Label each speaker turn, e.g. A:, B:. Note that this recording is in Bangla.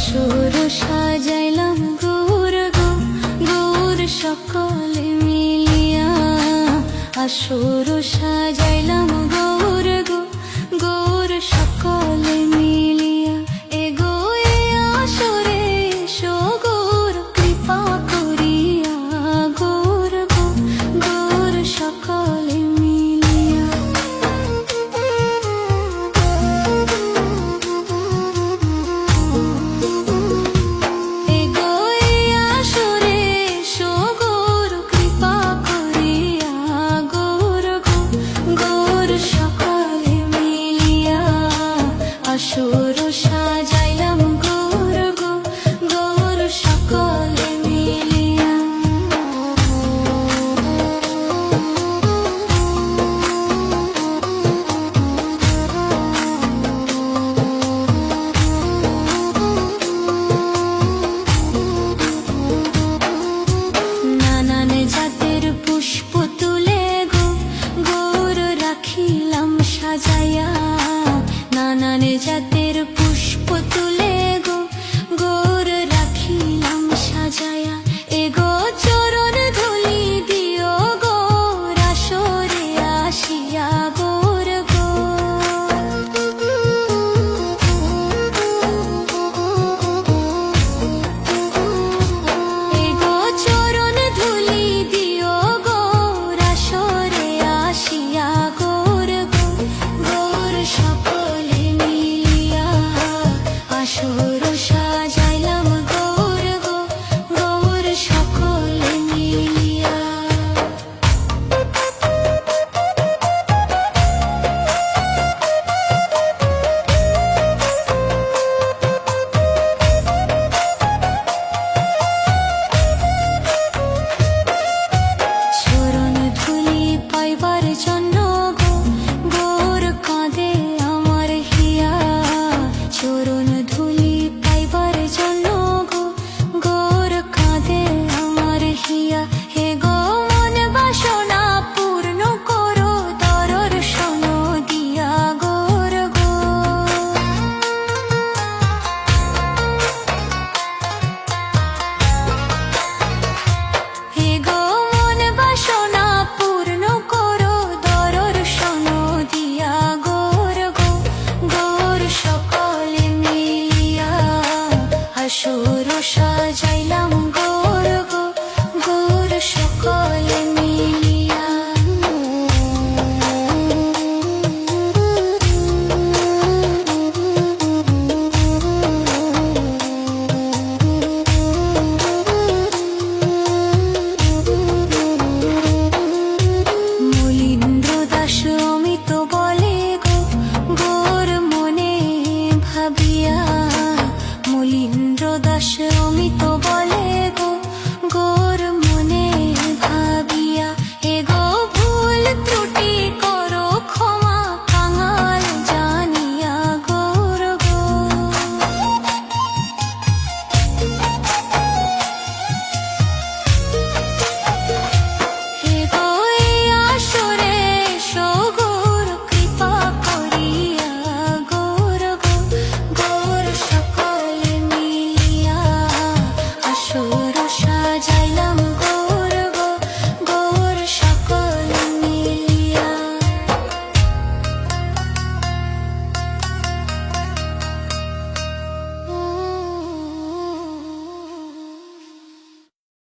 A: আসর সাজাইলাম গৌর গো গৌর সকলে মিলিয়া। আসর সাজাইলাম গৌর গো গৌর সকলে মিলিয়া। এগো এ আসরে এসো গৌর কৃপা করিয়া, গৌর গো গৌর সকলে মিলিয়া। আসর সাজাইলাম গৌর গো গৌর সকলে মিলিয়া। নানান জাতের পুষ্প তুলে গো গৌর রাখিলাম সাজাইয়া। নানান জাতের পুষ্প তুলে গো গৌর রাখিলাম সাজায়া। এগো চরণ ধুলি দিও গৌর আসরে আসিয়া, গৌর গো এগো চরণ ধুলি দিও গৌর আসরে আসিয়া, গৌর গো গৌর সকলে মিলিয়া। আসর সাজাইলাম গৌর গো গৌর সকলে মিলিয়া। চরণ ধুলি পাইবার জন্য গো গৌর কাঁদে আমার হিয়া। চরণ ধুলি পাইবার জন্য গো গৌর কাঁদে আমার হিয়া। হে গো মন বাসনা পূর্ণ করো দর্শন দিয়া, গৌর গো হে গো মন বাসনা পূর্ণ করো দর্শন দিয়া, গৌর গো গৌর সকলে মিলিয়া। আসর